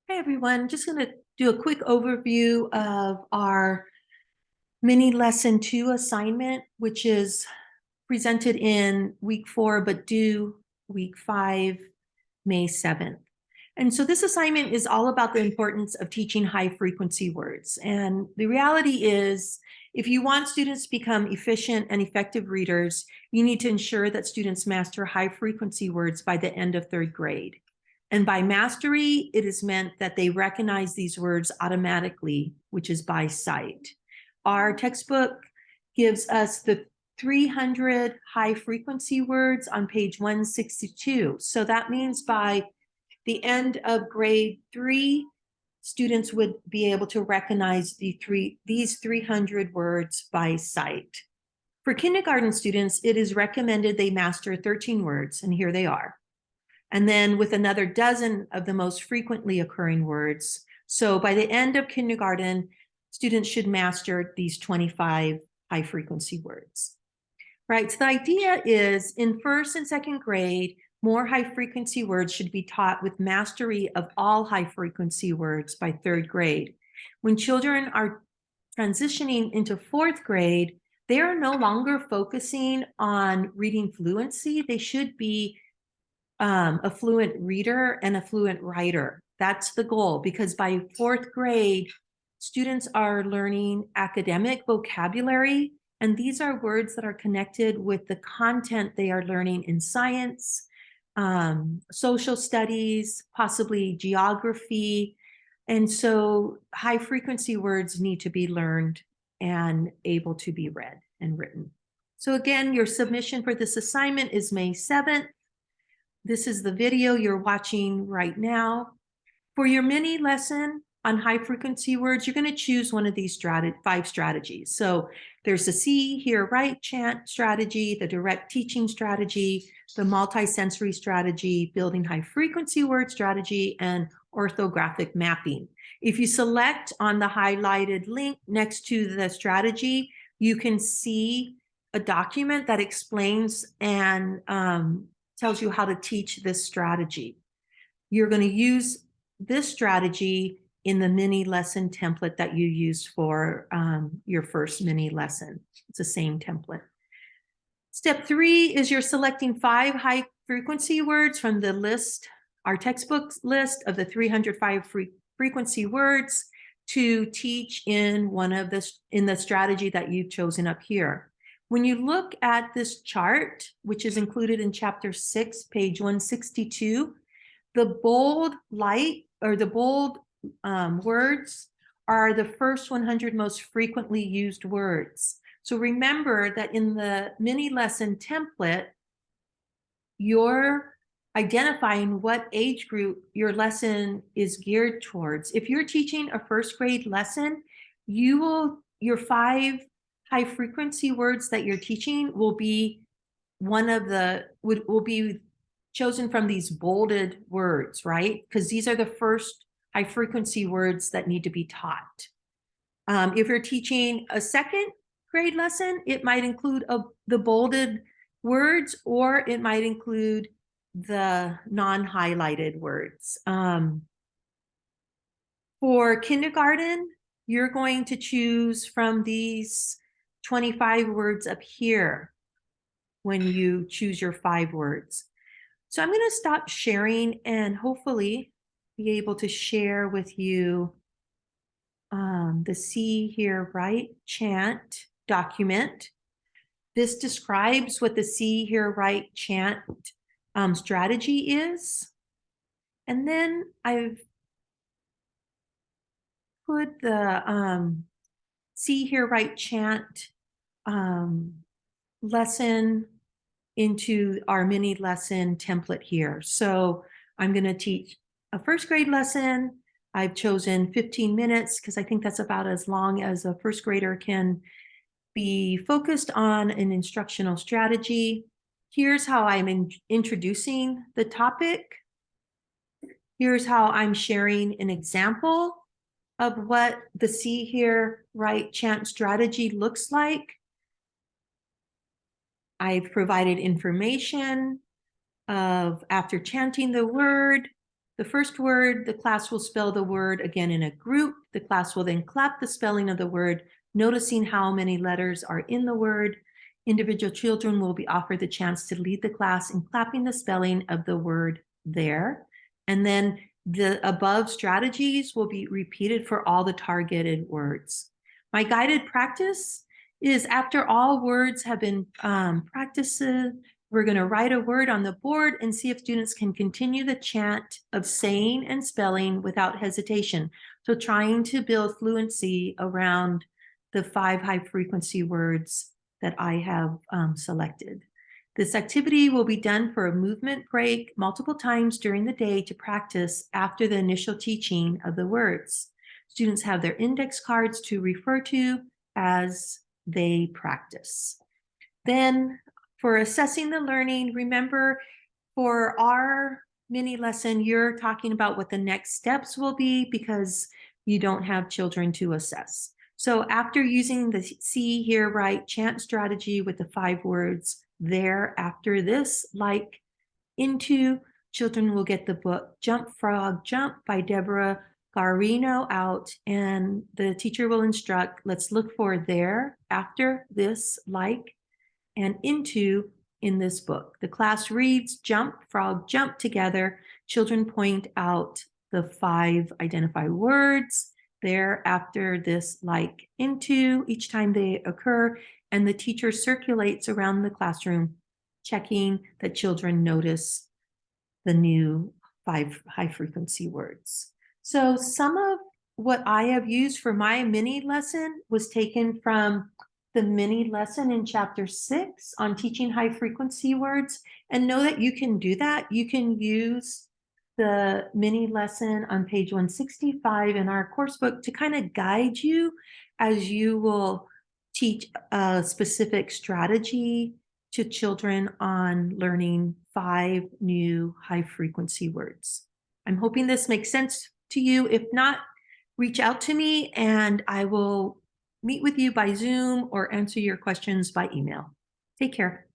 Hey everyone, just going to do a quick overview of our mini lesson 2 assignment, which is presented in week 4, but due week 5, May 7th. And so this assignment is all about the importance of teaching high frequency words. And the reality is, if you want students to become efficient and effective readers, you need to ensure that students master high frequency words by the end of 3rd grade. And by mastery, it is meant that they recognize these words automatically, which is by sight. Our textbook gives us the 300 high frequency words on page 162. So that means by the end of grade 3, students would be able to recognize these 300 words by sight. For kindergarten students, it is recommended they master 13 words, and here they are. And then with another dozen of the most frequently occurring words. So by the end of kindergarten, students should master these 25 high frequency words. Right, so the idea is in 1st and 2nd grade, more high frequency words should be taught with mastery of all high frequency words by 3rd grade. When children are transitioning into 4th grade, they are no longer focusing on reading fluency. They should be a fluent reader and a fluent writer. That's the goal, because by 4th grade, students are learning academic vocabulary, and these are words that are connected with the content they are learning in science, social studies, possibly geography. And so high frequency words need to be learned and able to be read and written. So again, your submission for this assignment is May 7th. This is the video you're watching right now. For your mini lesson on high frequency words, you're going to choose one of these 5 strategies. So there's the see, hear, write, chant strategy, the direct teaching strategy, the multisensory strategy, building high frequency word strategy, and orthographic mapping. If you select on the highlighted link next to the strategy, you can see a document that explains and tells you how to teach this strategy. You're going to use this strategy in the mini lesson template that you used for your first mini lesson. It's the same template. Step 3 is you're selecting 5 high frequency words from the list, our textbook list of the 305 frequency words to teach in the strategy that you've chosen up here. When you look at this chart, which is included in chapter 6, page 162, the bold light or the bold words are the first 100 most frequently used words. So remember that in the mini lesson template, you're identifying what age group your lesson is geared towards. If you're teaching a 1st grade lesson, your 5 high frequency words that you're teaching will be will be chosen from these bolded words, right? Because these are the first high frequency words that need to be taught. If you're teaching a 2nd grade lesson, it might include the bolded words, or it might include the non-highlighted words. For kindergarten, you're going to choose from these 25 words up here when you choose your 5 words. So I'm going to stop sharing and hopefully be able to share with you the see, hear, write, chant document. This describes what the see, hear, write, chant strategy is. And then I've put the see, hear, write, chant lesson into our mini lesson template here. So I'm going to teach a 1st grade lesson. I've chosen 15 minutes because I think that's about as long as a 1st grader can be focused on an instructional strategy. Here's how I'm introducing the topic. Here's how I'm sharing an example of what the see, hear, write, chant strategy looks like. I've provided information of after chanting the word, the first word, the class will spell the word again in a group. The class will then clap the spelling of the word, noticing how many letters are in the word. Individual children will be offered the chance to lead the class in clapping the spelling of the word there. And then the above strategies will be repeated for all the targeted words. My guided practice is after all words have been practiced, we're going to write a word on the board and see if students can continue the chant of saying and spelling without hesitation. So trying to build fluency around the 5 high frequency words that I have selected. This activity will be done for a movement break multiple times during the day to practice after the initial teaching of the words. Students have their index cards to refer to as they practice. Then for assessing the learning, remember for our mini lesson, you're talking about what the next steps will be because you don't have children to assess. So after using the see, hear, write, chant strategy with the 5 words there, after this, like, into, children will get the book Jump Frog Jump by Deborah Garino out, and the teacher will instruct, let's look for there, after, this, like, and into in this book. The class reads Jump Frog Jump together. Children point out the 5 identified words there, after, this, like, into each time they occur, and the teacher circulates around the classroom checking that children notice the new 5 high frequency words. So some of what I have used for my mini lesson was taken from the mini lesson in chapter 6 on teaching high frequency words, and know that you can do that. You can use the mini lesson on page 165 in our course book to kind of guide you as you will teach a specific strategy to children on learning 5 new high frequency words. I'm hoping this makes sense to you. If not, reach out to me and I will meet with you by Zoom or answer your questions by email. Take care.